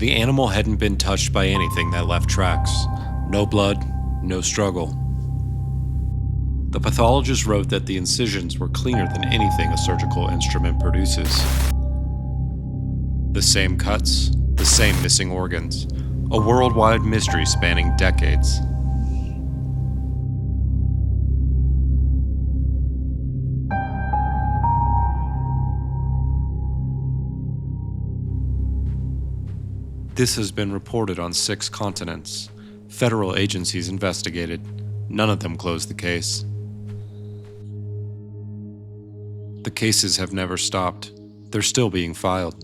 The animal hadn't been touched by anything that left tracks. No blood, no struggle. The pathologist wrote that the incisions were cleaner than anything a surgical instrument produces. The same cuts, the same missing organs, a worldwide mystery spanning decades. This has been reported on 6 continents. Federal agencies investigated. None of them closed the case. The cases have never stopped. They're still being filed.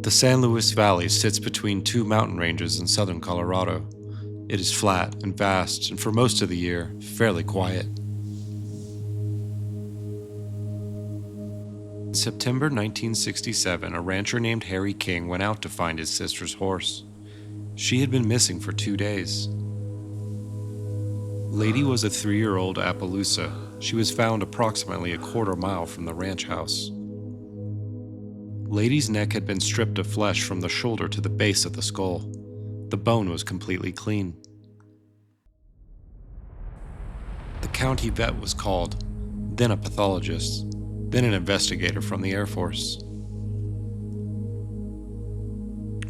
The San Luis Valley sits between 2 mountain ranges in southern Colorado. It is flat and vast, and for most of the year, fairly quiet. In September 1967, a rancher named Harry King went out to find his sister's horse. She had been missing for 2 days. Lady was a 3-year-old Appaloosa. She was found approximately a quarter mile from the ranch house. Lady's neck had been stripped of flesh from the shoulder to the base of the skull. The bone was completely clean. The county vet was called, then a pathologist, then an investigator from the Air Force.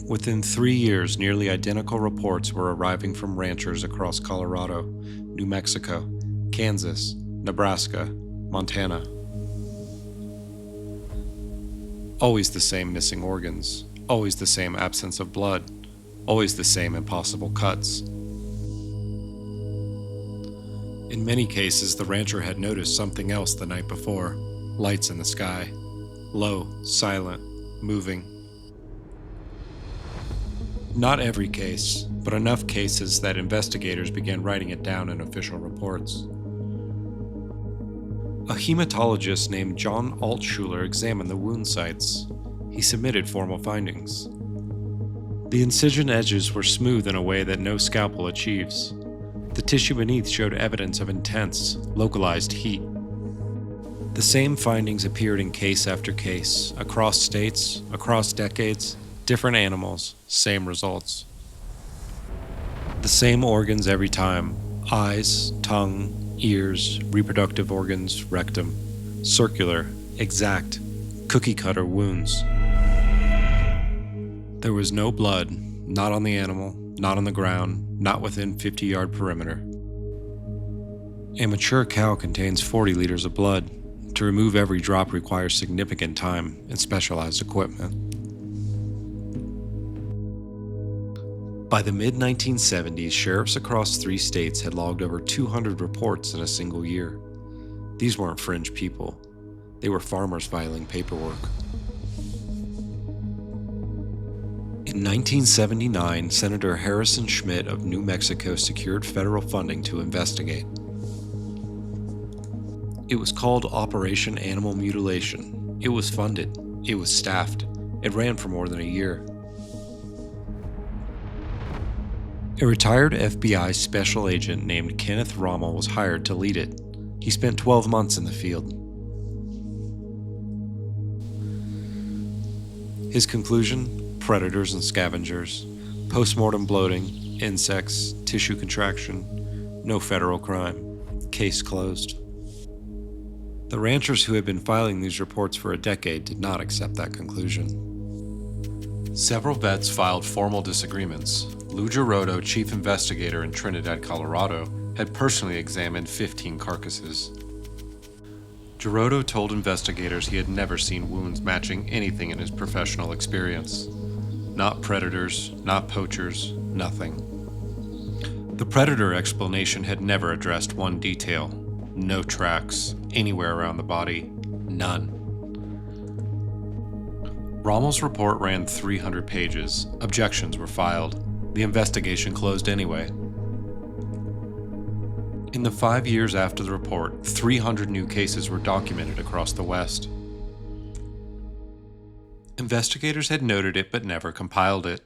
Within 3 years, nearly identical reports were arriving from ranchers across Colorado, New Mexico, Kansas, Nebraska, Montana. Always the same missing organs, always the same absence of blood, always the same impossible cuts. In many cases, the rancher had noticed something else the night before. Lights in the sky, low, silent, moving. Not every case, but enough cases that investigators began writing it down in official reports. A hematologist named John Altschuler examined the wound sites. He submitted formal findings. The incision edges were smooth in a way that no scalpel achieves. The tissue beneath showed evidence of intense, localized heat. The same findings appeared in case after case, across states, across decades, different animals, same results. The same organs every time: eyes, tongue, ears, reproductive organs, rectum. Circular, exact, cookie-cutter wounds. There was no blood, not on the animal, not on the ground, not within 50-yard perimeter. A mature cow contains 40 liters of blood. To remove every drop requires significant time and specialized equipment. By the mid-1970s, sheriffs across 3 states had logged over 200 reports in a single year. These weren't fringe people. They were farmers filing paperwork. In 1979, Senator Harrison Schmitt of New Mexico secured federal funding to investigate. It was called Operation Animal Mutilation. It was funded. It was staffed. It ran for more than a year. A retired FBI special agent named Kenneth Rommel was hired to lead it. He spent 12 months in the field. His conclusion: predators and scavengers, post-mortem bloating, insects, tissue contraction, no federal crime. Case closed. The ranchers who had been filing these reports for a decade did not accept that conclusion. Several vets filed formal disagreements. Lou Girodo, chief investigator in Trinidad, Colorado, had personally examined 15 carcasses. Girodo told investigators he had never seen wounds matching anything in his professional experience. Not predators, not poachers, nothing. The predator explanation had never addressed one detail: no tracks, anywhere around the body, none. Rommel's report ran 300 pages. Objections were filed. The investigation closed anyway. In the 5 years after the report, 300 new cases were documented across the West. Investigators had noted it but never compiled it.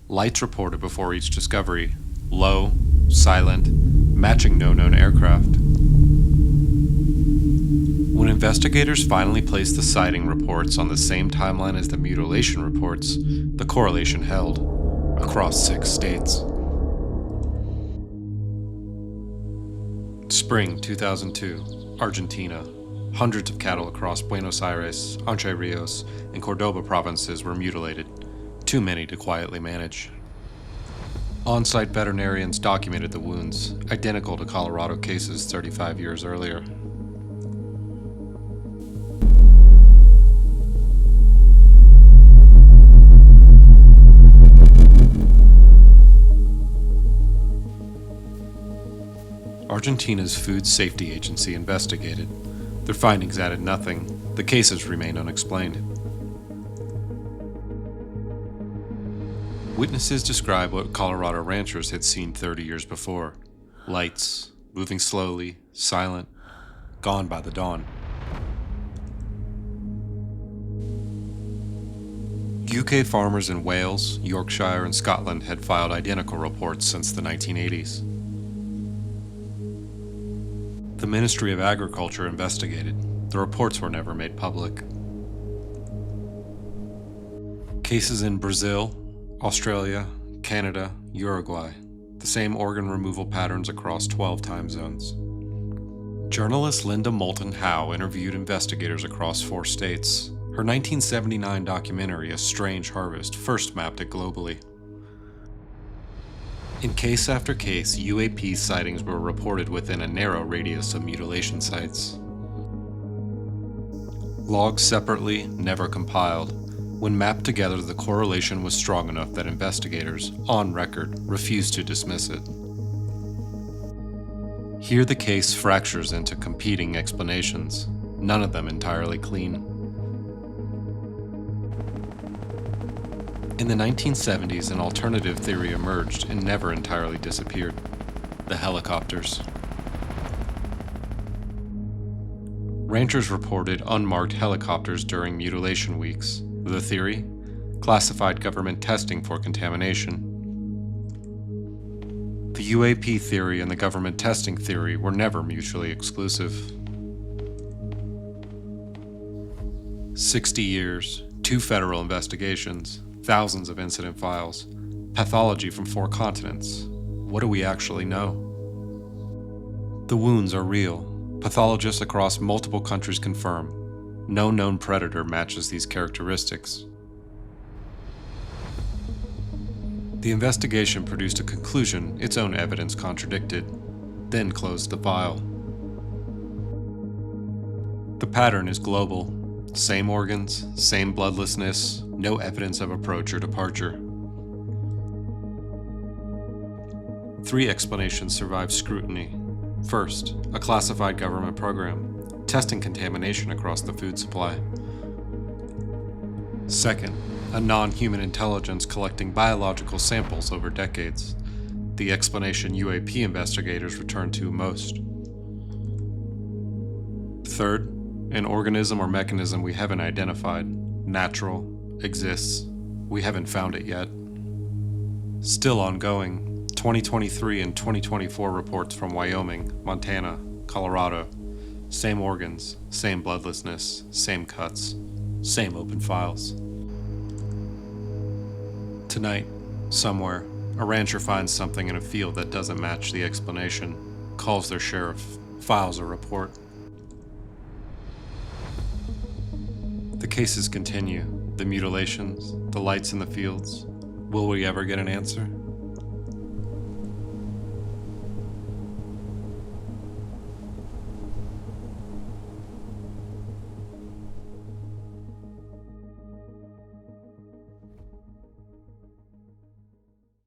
Lights reported before each discovery: low, silent, matching no known aircraft. When investigators finally placed the sighting reports on the same timeline as the mutilation reports, the correlation held across 6 states. Spring 2002, Argentina. Hundreds of cattle across Buenos Aires, Entre Rios, and Cordoba provinces were mutilated, too many to quietly manage. On-site veterinarians documented the wounds, identical to Colorado cases 35 years earlier. Argentina's Food Safety Agency investigated. Their findings added nothing. The cases remained unexplained. Witnesses describe what Colorado ranchers had seen 30 years before. Lights, moving slowly, silent, gone by the dawn. UK farmers in Wales, Yorkshire, and Scotland had filed identical reports since the 1980s. The Ministry of Agriculture investigated. The reports were never made public. Cases in Brazil, Australia, Canada, Uruguay. The same organ removal patterns across 12 time zones. Journalist Linda Moulton Howe interviewed investigators across 4 states. Her 1979 documentary, A Strange Harvest, first mapped it globally. In case after case, UAP sightings were reported within a narrow radius of mutilation sites. Logs separately, never compiled. When mapped together, the correlation was strong enough that investigators, on record, refused to dismiss it. Here the case fractures into competing explanations, none of them entirely clean. In the 1970s, an alternative theory emerged and never entirely disappeared: the helicopters. Ranchers reported unmarked helicopters during mutilation weeks. The theory? Classified government testing for contamination. The UAP theory and the government testing theory were never mutually exclusive. 60 years, 2 federal investigations, thousands of incident files, pathology from 4 continents. What do we actually know? The wounds are real. Pathologists across multiple countries confirm no known predator matches these characteristics. The investigation produced a conclusion its own evidence contradicted, then closed the file. The pattern is global. Same organs, same bloodlessness, no evidence of approach or departure. 3 explanations survive scrutiny. First, a classified government program, testing contamination across the food supply. Second, a non-human intelligence collecting biological samples over decades, the explanation UAP investigators return to most. Third, an organism or mechanism we haven't identified, natural, exists. We haven't found it yet. Still ongoing, 2023 and 2024 reports from Wyoming, Montana, Colorado. Same organs, same bloodlessness, same cuts, same open files. Tonight, somewhere, a rancher finds something in a field that doesn't match the explanation, calls their sheriff, files a report. The cases continue, the mutilations, the lights in the fields. Will we ever get an answer?